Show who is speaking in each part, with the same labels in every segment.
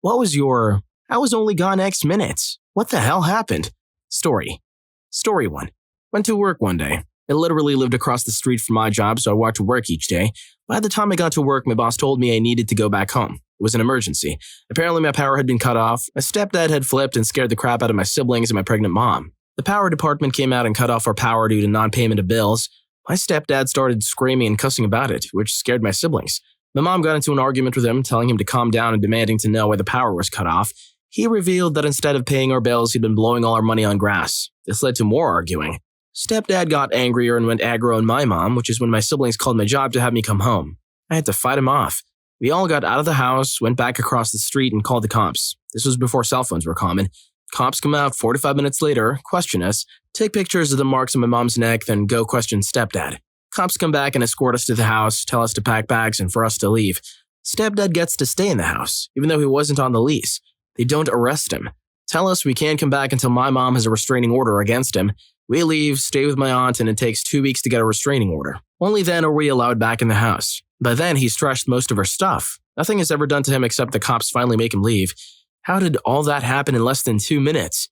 Speaker 1: I was only gone X minutes. What the hell happened? Story 1. Went to work one day. I literally lived across the street from my job, so I walked to work each day. By the time I got to work, my boss told me I needed to go back home. It was an emergency. Apparently my power had been cut off, my stepdad had flipped and scared the crap out of my siblings and my pregnant mom. The power department came out and cut off our power due to non-payment of bills. My stepdad started screaming and cussing about it, which scared my siblings. My mom got into an argument with him, telling him to calm down and demanding to know why the power was cut off. He revealed that instead of paying our bills, he'd been blowing all our money on grass. This led to more arguing. Stepdad got angrier and went aggro on my mom, which is when my siblings called my job to have me come home. I had to fight him off. We all got out of the house, went back across the street, and called the cops. This was before cell phones were common. Cops come out 45 minutes later, question us, take pictures of the marks on my mom's neck, then go question stepdad. Cops come back and escort us to the house, tell us to pack bags and for us to leave. Stepdad gets to stay in the house, even though he wasn't on the lease. They don't arrest him. Tell us we can't come back until my mom has a restraining order against him. We leave, stay with my aunt, and it takes 2 weeks to get a restraining order. Only then are we allowed back in the house. By then, he's trashed most of our stuff. Nothing is ever done to him except the cops finally make him leave. How did all that happen in less than 2 minutes?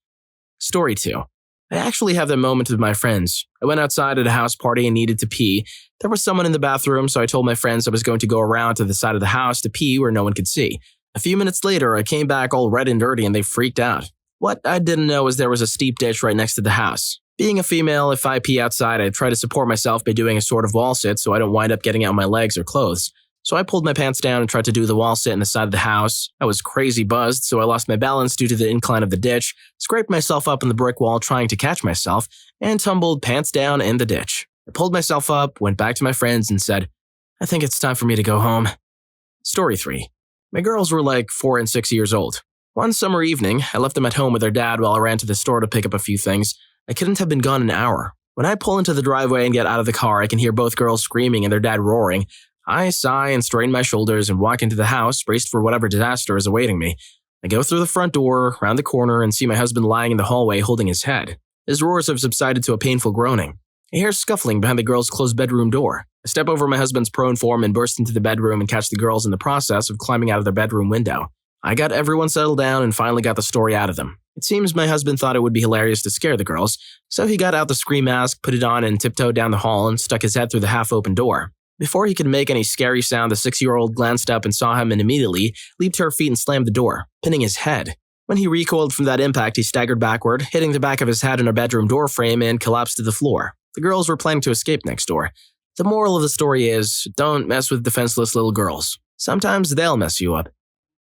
Speaker 1: Story 2. I actually have that moment with my friends. I went outside at a house party and needed to pee. There was someone in the bathroom, so I told my friends I was going to go around to the side of the house to pee where no one could see. A few minutes later, I came back all red and dirty and they freaked out. What I didn't know was there was a steep ditch right next to the house. Being a female, if I pee outside, I try to support myself by doing a sort of wall sit so I don't wind up getting out my legs or clothes. So I pulled my pants down and tried to do the wall sit in the side of the house. I was crazy buzzed, so I lost my balance due to the incline of the ditch, scraped myself up on the brick wall trying to catch myself, and tumbled pants down in the ditch. I pulled myself up, went back to my friends, and said, I think it's time for me to go home. Story 3. My girls were like 4 and 6 years old. One summer evening, I left them at home with their dad while I ran to the store to pick up a few things. I couldn't have been gone an hour. When I pull into the driveway and get out of the car, I can hear both girls screaming and their dad roaring. I sigh and straighten my shoulders and walk into the house, braced for whatever disaster is awaiting me. I go through the front door, round the corner, and see my husband lying in the hallway holding his head. His roars have subsided to a painful groaning. I hear scuffling behind the girls' closed bedroom door. I step over my husband's prone form and burst into the bedroom and catch the girls in the process of climbing out of their bedroom window. I got everyone settled down and finally got the story out of them. It seems my husband thought it would be hilarious to scare the girls, so he got out the scream mask, put it on, and tiptoed down the hall and stuck his head through the half-open door. Before he could make any scary sound, the 6-year-old glanced up and saw him and immediately leaped to her feet and slammed the door, pinning his head. When he recoiled from that impact, he staggered backward, hitting the back of his head on our bedroom door frame and collapsed to the floor. The girls were planning to escape next door. The moral of the story is, don't mess with defenseless little girls. Sometimes they'll mess you up.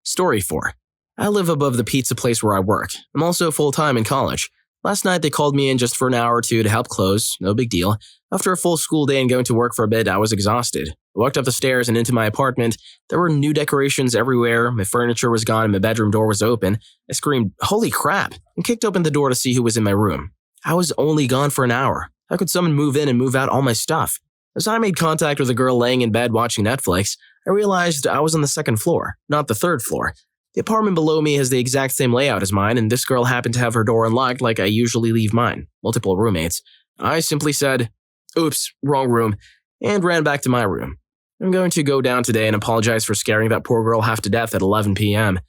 Speaker 1: Story 4. I live above the pizza place where I work. I'm also full-time in college. Last night they called me in just for an hour or two to help close, no big deal. After a full school day and going to work for a bit, I was exhausted. I walked up the stairs and into my apartment. There were new decorations everywhere, my furniture was gone and my bedroom door was open. I screamed, holy crap, and kicked open the door to see who was in my room. I was only gone for an hour. How could someone move in and move out all my stuff? As I made contact with a girl laying in bed watching Netflix, I realized I was on the 2nd floor, not the 3rd floor. The apartment below me has the exact same layout as mine, and this girl happened to have her door unlocked like I usually leave mine, multiple roommates. I simply said, oops, wrong room, and ran back to my room. I'm going to go down today and apologize for scaring that poor girl half to death at 11 p.m.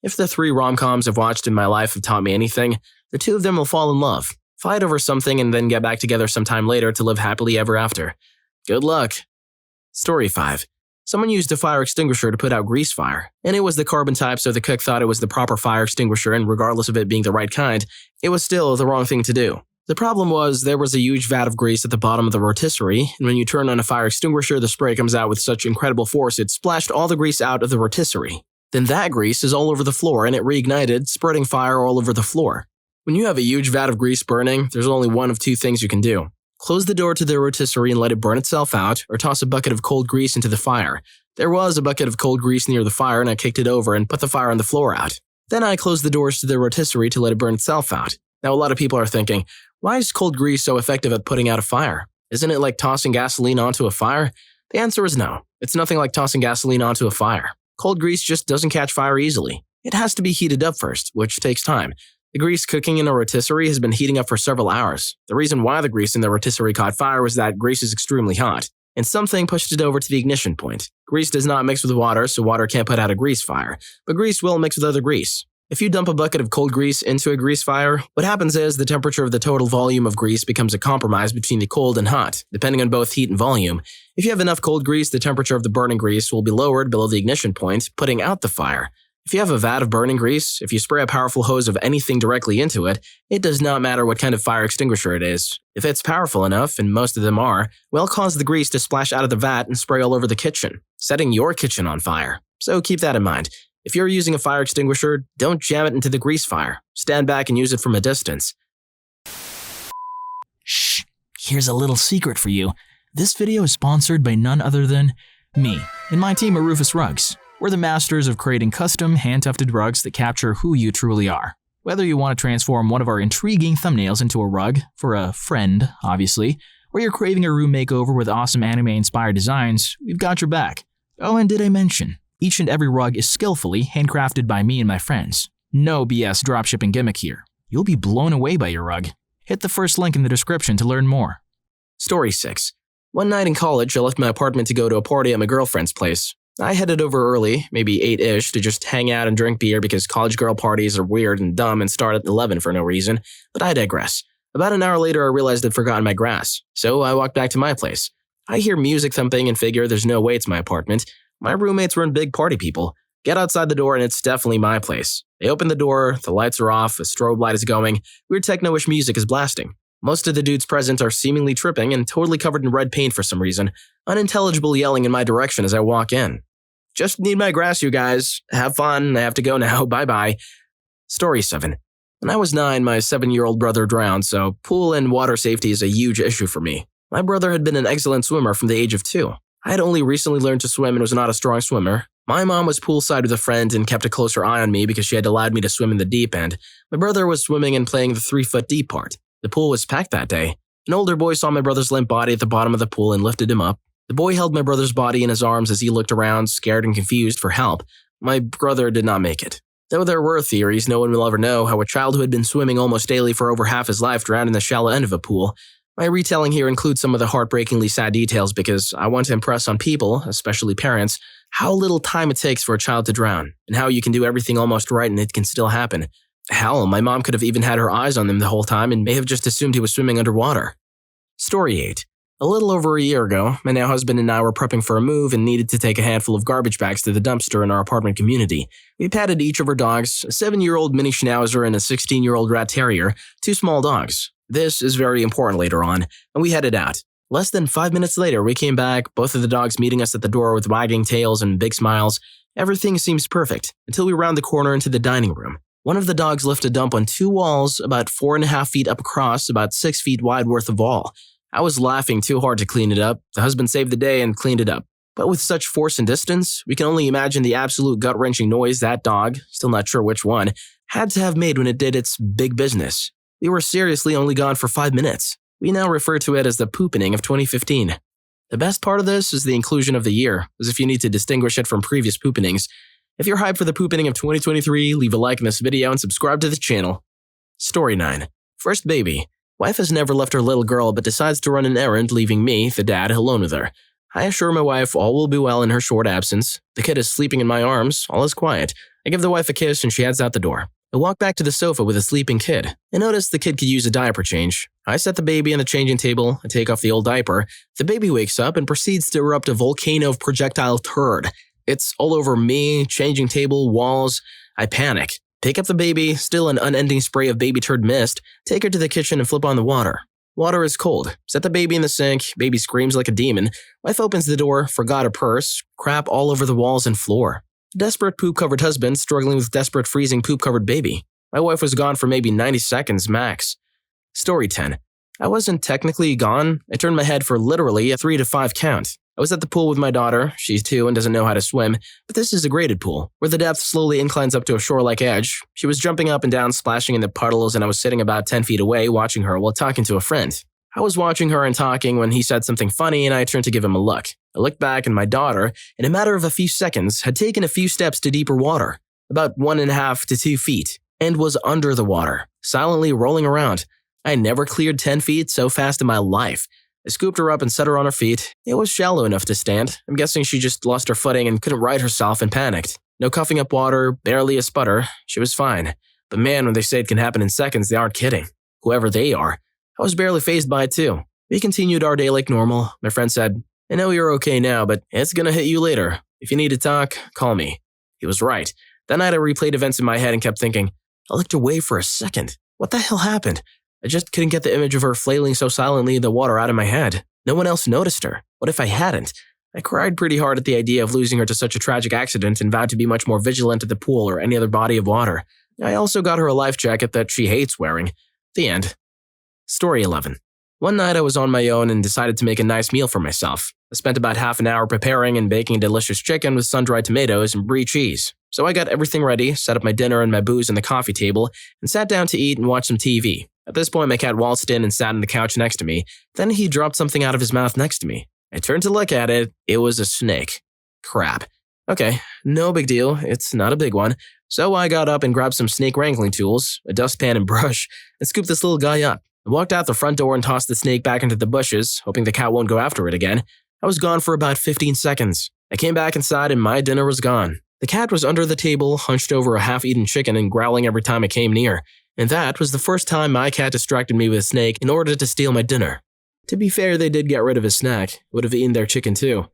Speaker 1: If the 3 rom-coms I've watched in my life have taught me anything, the 2 of them will fall in love, fight over something, and then get back together sometime later to live happily ever after. Good luck. Story 5. Someone used a fire extinguisher to put out grease fire, and it was the carbon type, so the cook thought it was the proper fire extinguisher, and regardless of it being the right kind, it was still the wrong thing to do. The problem was there was a huge vat of grease at the bottom of the rotisserie, and when you turn on a fire extinguisher, the spray comes out with such incredible force it splashed all the grease out of the rotisserie. Then that grease is all over the floor, and it reignited, spreading fire all over the floor. When you have a huge vat of grease burning, there's only one of 2 things you can do. Close the door to the rotisserie and let it burn itself out, or toss a bucket of cold grease into the fire. There was a bucket of cold grease near the fire and I kicked it over and put the fire on the floor out. Then I closed the doors to the rotisserie to let it burn itself out. Now a lot of people are thinking, why is cold grease so effective at putting out a fire? Isn't it like tossing gasoline onto a fire? The answer is no. It's nothing like tossing gasoline onto a fire. Cold grease just doesn't catch fire easily. It has to be heated up first, which takes time. The grease cooking in a rotisserie has been heating up for several hours. The reason why the grease in the rotisserie caught fire was that grease is extremely hot. and something pushed it over to the ignition point. Grease does not mix with water, so water can't put out a grease fire, but grease will mix with other grease. If you dump a bucket of cold grease into a grease fire, what happens is the temperature of the total volume of grease becomes a compromise between the cold and hot, depending on both heat and volume. If you have enough cold grease, the temperature of the burning grease will be lowered below the ignition point, putting out the fire. If you have a vat of burning grease, if you spray a powerful hose of anything directly into it, it does not matter what kind of fire extinguisher it is. If it's powerful enough, and most of them are, will cause the grease to splash out of the vat and spray all over the kitchen, setting your kitchen on fire. So keep that in mind. If you're using a fire extinguisher, don't jam it into the grease fire. Stand back and use it from a distance.
Speaker 2: Shh, here's a little secret for you. This video is sponsored by none other than me and my team at Rufus Rugs. We're the masters of creating custom, hand-tufted rugs that capture who you truly are. Whether you want to transform one of our intriguing thumbnails into a rug, for a friend, obviously, or you're craving a room makeover with awesome anime-inspired designs, we've got your back. Oh, and did I mention, each and every rug is skillfully handcrafted by me and my friends. No BS dropshipping gimmick here. You'll be blown away by your rug. Hit the first link in the description to learn more.
Speaker 1: Story 6. One night in college, I left my apartment to go to a party at my girlfriend's place. I headed over early, maybe 8-ish, to just hang out and drink beer because college girl parties are weird and dumb and start at 11 for no reason, but I digress. About an hour later, I realized I'd forgotten my grass, so I walked back to my place. I hear music thumping and figure there's no way it's my apartment. My roommates were big party people. Get outside the door and it's definitely my place. They open the door, the lights are off, a strobe light is going, weird techno-ish music is blasting. Most of the dudes present are seemingly tripping and totally covered in red paint for some reason, unintelligible yelling in my direction as I walk in. Just need my grass, you guys. Have fun. I have to go now. Bye-bye. Story 7. When I was 9, my 7-year-old brother drowned, so pool and water safety is a huge issue for me. My brother had been an excellent swimmer from the age of 2. I had only recently learned to swim and was not a strong swimmer. My mom was poolside with a friend and kept a closer eye on me because she had allowed me to swim in the deep end. My brother was swimming and playing the 3-foot deep part. The pool was packed that day. An older boy saw my brother's limp body at the bottom of the pool and lifted him up. The boy held my brother's body in his arms as he looked around, scared and confused for help. My brother did not make it. Though there were theories, no one will ever know how a child who had been swimming almost daily for over half his life drowned in the shallow end of a pool. My retelling here includes some of the heartbreakingly sad details because I want to impress on people, especially parents, how little time it takes for a child to drown, and how you can do everything almost right and it can still happen. Hell, my mom could have even had her eyes on him the whole time and may have just assumed he was swimming underwater. Story 8. A little over a year ago, my now husband and I were prepping for a move and needed to take a handful of garbage bags to the dumpster in our apartment community. We patted each of our dogs, a 7-year-old mini schnauzer and a 16-year-old rat terrier, 2 small dogs. This is very important later on, and we headed out. Less than 5 minutes later, we came back, both of the dogs meeting us at the door with wagging tails and big smiles. Everything seems perfect, until we round the corner into the dining room. One of the dogs left a dump on 2 walls, about 4.5 feet up across, about 6 feet wide worth of wall. I was laughing too hard to clean it up. The husband saved the day and cleaned it up. But with such force and distance, we can only imagine the absolute gut-wrenching noise that dog, still not sure which one, had to have made when it did its big business. We were seriously only gone for 5 minutes. We now refer to it as the poopening of 2015. The best part of this is the inclusion of the year, as if you need to distinguish it from previous poopenings. If you're hyped for the poopening of 2023, leave a like in this video and subscribe to the channel. Story 9. First baby. Wife has never left her little girl but decides to run an errand, leaving me, the dad, alone with her. I assure my wife all will be well in her short absence. The kid is sleeping in my arms, all is quiet. I give the wife a kiss and she heads out the door. I walk back to the sofa with a sleeping kid. I notice the kid could use a diaper change. I set the baby on the changing table, I take off the old diaper. The baby wakes up and proceeds to erupt a volcano of projectile turd. It's all over me, changing table, walls. I panic. Pick up the baby, still an unending spray of baby turd mist, take her to the kitchen and flip on the water. Water is cold. Set the baby in the sink, baby screams like a demon. Wife opens the door, forgot her purse, crap all over the walls and floor. Desperate poop-covered husband struggling with desperate freezing poop-covered baby. My wife was gone for maybe 90 seconds max. Story 10. I wasn't technically gone. I turned my head for literally a 3 to 5 count. I was at the pool with my daughter. She's 2 and doesn't know how to swim, but this is a graded pool, where the depth slowly inclines up to a shore-like edge. She was jumping up and down, splashing in the puddles, and I was sitting about 10 feet away watching her while talking to a friend. I was watching her and talking when he said something funny and I turned to give him a look. I looked back and my daughter, in a matter of a few seconds, had taken a few steps to deeper water, about 1.5 to 2 feet, and was under the water, silently rolling around. I never cleared 10 feet so fast in my life. I scooped her up and set her on her feet. It was shallow enough to stand. I'm guessing she just lost her footing and couldn't right herself and panicked. No coughing up water, barely a sputter. She was fine. But man, when they say it can happen in seconds, they aren't kidding. Whoever they are. I was barely fazed by it too. We continued our day like normal. My friend said, I know you're okay now, but it's gonna hit you later. If you need to talk, call me. He was right. That night I replayed events in my head and kept thinking, I looked away for a second. What the hell happened? I just couldn't get the image of her flailing so silently in the water out of my head. No one else noticed her. What if I hadn't? I cried pretty hard at the idea of losing her to such a tragic accident and vowed to be much more vigilant at the pool or any other body of water. I also got her a life jacket that she hates wearing. The end. Story 11. One night I was on my own and decided to make a nice meal for myself. I spent about half an hour preparing and baking delicious chicken with sun-dried tomatoes and brie cheese. So I got everything ready, set up my dinner and my booze on the coffee table, and sat down to eat and watch some TV. At this point, my cat waltzed in and sat on the couch next to me. Then he dropped something out of his mouth next to me. I turned to look at it. It was a snake. Crap. Okay, no big deal. It's not a big one. So I got up and grabbed some snake wrangling tools, a dustpan and brush, and scooped this little guy up. I walked out the front door and tossed the snake back into the bushes, hoping the cat won't go after it again. I was gone for about 15 seconds. I came back inside and my dinner was gone. The cat was under the table, hunched over a half-eaten chicken and growling every time I came near. And that was the first time my cat distracted me with a snake in order to steal my dinner. To be fair, they did get rid of his snack. Would have eaten their chicken too.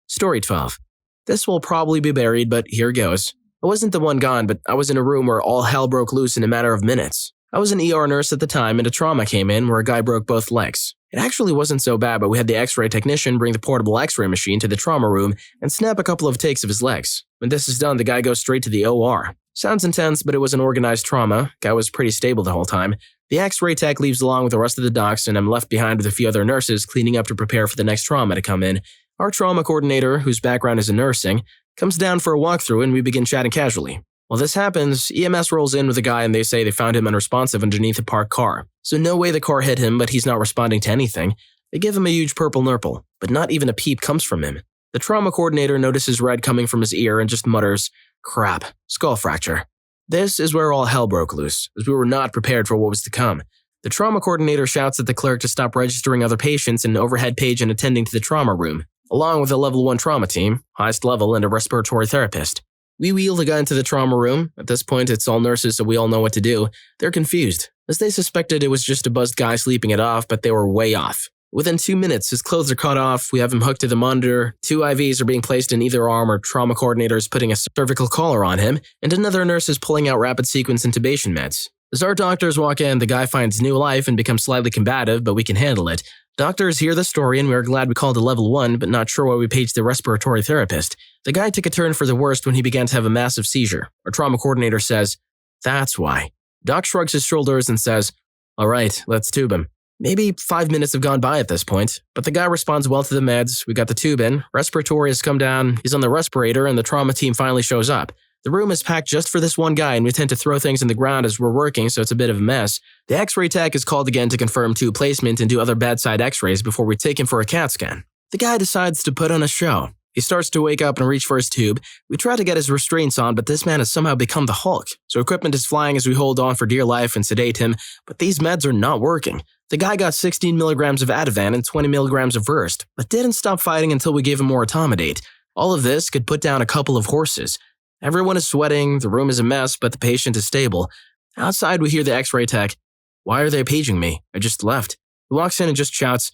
Speaker 1: Story 12. This will probably be buried, but here goes. I wasn't the one gone, but I was in a room where all hell broke loose in a matter of minutes. I was an ER nurse at the time and a trauma came in where a guy broke both legs. It actually wasn't so bad, but we had the x-ray technician bring the portable x-ray machine to the trauma room and snap a couple of takes of his legs. When this is done, the guy goes straight to the OR. Sounds intense, but it was an organized trauma. Guy was pretty stable the whole time. The x-ray tech leaves along with the rest of the docs and I'm left behind with a few other nurses cleaning up to prepare for the next trauma to come in. Our trauma coordinator, whose background is in nursing, comes down for a walkthrough and we begin chatting casually. While this happens, EMS rolls in with a guy and they say they found him unresponsive underneath a parked car. So no way the car hit him, but he's not responding to anything. They give him a huge purple nurple, but not even a peep comes from him. The trauma coordinator notices red coming from his ear and just mutters, crap, skull fracture. This is where all hell broke loose, as we were not prepared for what was to come. The trauma coordinator shouts at the clerk to stop registering other patients in an overhead page and attending to the trauma room, along with a level 1 trauma team, highest level, and a respiratory therapist. We wheel the guy into the trauma room. At this point, it's all nurses, so we all know what to do. They're confused, as they suspected it was just a buzzed guy sleeping it off, but they were way off. Within 2 minutes, his clothes are cut off, we have him hooked to the monitor, 2 IVs are being placed in either arm or trauma coordinator is putting a cervical collar on him, and another nurse is pulling out rapid sequence intubation meds. As our doctors walk in, the guy finds new life and becomes slightly combative, but we can handle it. Doctors hear the story and we are glad we called a level 1, but not sure why we paged the respiratory therapist. The guy took a turn for the worst when he began to have a massive seizure. Our trauma coordinator says, that's why. Doc shrugs his shoulders and says, all right, let's tube him. Maybe 5 minutes have gone by at this point, but the guy responds well to the meds, we got the tube in, respiratory has come down, he's on the respirator, and the trauma team finally shows up. The room is packed just for this one guy and we tend to throw things in the ground as we're working, so it's a bit of a mess. The x-ray tech is called again to confirm tube placement and do other bedside x-rays before we take him for a CAT scan. The guy decides to put on a show. He starts to wake up and reach for his tube. We try to get his restraints on, but this man has somehow become the Hulk. So equipment is flying as we hold on for dear life and sedate him, but these meds are not working. The guy got 16 milligrams of Ativan and 20 milligrams of Versed, but didn't stop fighting until we gave him more etomidate. All of this could put down a couple of horses. Everyone is sweating, the room is a mess, but the patient is stable. Outside we hear the x-ray tech. Why are they paging me? I just left. He walks in and just shouts,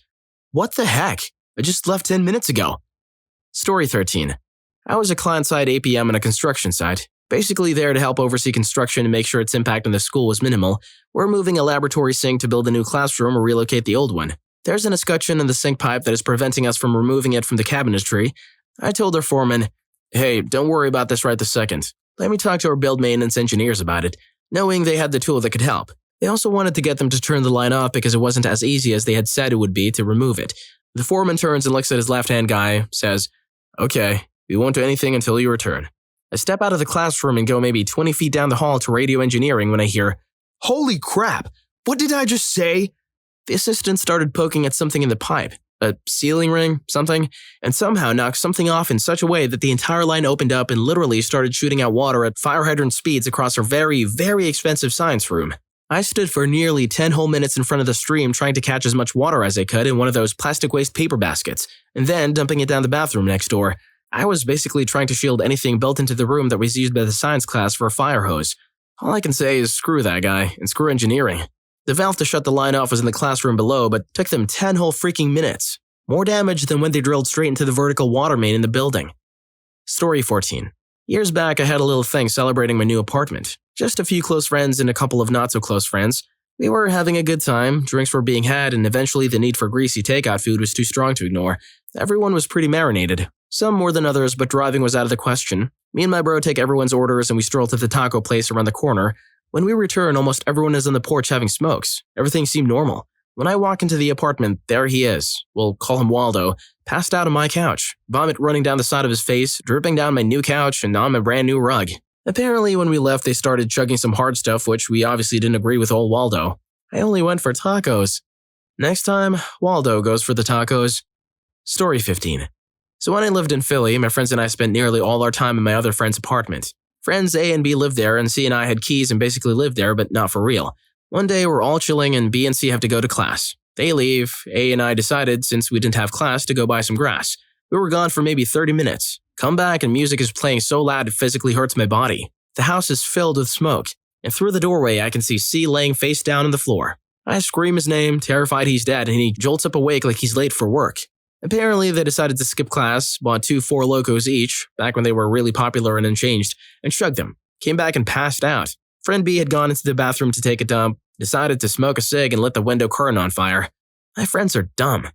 Speaker 1: what the heck? I just left 10 minutes ago. Story 13. I was a client-side APM on a construction site, basically there to help oversee construction and make sure its impact on the school was minimal. We're moving a laboratory sink to build a new classroom or relocate the old one. There's an escutcheon in the sink pipe that is preventing us from removing it from the cabinetry. I told our foreman, hey, don't worry about this right this second. Let me talk to our build maintenance engineers about it, knowing they had the tool that could help. They also wanted to get them to turn the line off because it wasn't as easy as they had said it would be to remove it. The foreman turns and looks at his left-hand guy, says, okay, we won't do anything until you return. I step out of the classroom and go maybe 20 feet down the hall to radio engineering when I hear, holy crap, what did I just say? The assistant started poking at something in the pipe, a ceiling ring, something, and somehow knocked something off in such a way that the entire line opened up and literally started shooting out water at fire hydrant speeds across our very, very expensive science room. I stood for nearly 10 whole minutes in front of the stream trying to catch as much water as I could in one of those plastic waste paper baskets, and then dumping it down the bathroom next door. I was basically trying to shield anything built into the room that was used by the science class for a fire hose. All I can say is screw that guy, and screw engineering. The valve to shut the line off was in the classroom below, but took them 10 whole freaking minutes. More damage than when they drilled straight into the vertical water main in the building. Story 14. Years back, I had a little thing celebrating my new apartment. Just a few close friends and a couple of not-so-close friends. We were having a good time, drinks were being had, and eventually the need for greasy takeout food was too strong to ignore. Everyone was pretty marinated. Some more than others, but driving was out of the question. Me and my bro take everyone's orders and we stroll to the taco place around the corner. When we return, almost everyone is on the porch having smokes. Everything seemed normal. When I walk into the apartment, there he is. We'll call him Waldo, passed out on my couch, vomit running down the side of his face, dripping down my new couch and on my brand new rug. Apparently, when we left, they started chugging some hard stuff, which we obviously didn't agree with old Waldo. I only went for tacos. Next time, Waldo goes for the tacos. Story 15. So when I lived in Philly, my friends and I spent nearly all our time in my other friend's apartment. Friends A and B lived there, and C and I had keys and basically lived there, but not for real. One day, we're all chilling, and B and C have to go to class. They leave. A and I decided, since we didn't have class, to go buy some grass. We were gone for maybe 30 minutes. Come back, and music is playing so loud it physically hurts my body. The house is filled with smoke, and through the doorway, I can see C laying face down on the floor. I scream his name, terrified he's dead, and he jolts up awake like he's late for work. Apparently, they decided to skip class, bought 2 Four Locos each, back when they were really popular and unchanged, and chugged them. Came back and passed out. Friend B had gone into the bathroom to take a dump, decided to smoke a cig and lit the window curtain on fire. My friends are dumb.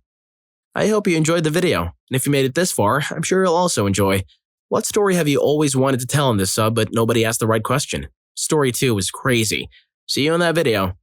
Speaker 1: I hope you enjoyed the video, and if you made it this far, I'm sure you'll also enjoy. What story have you always wanted to tell in this sub but nobody asked the right question? Story 2 was crazy. See you in that video.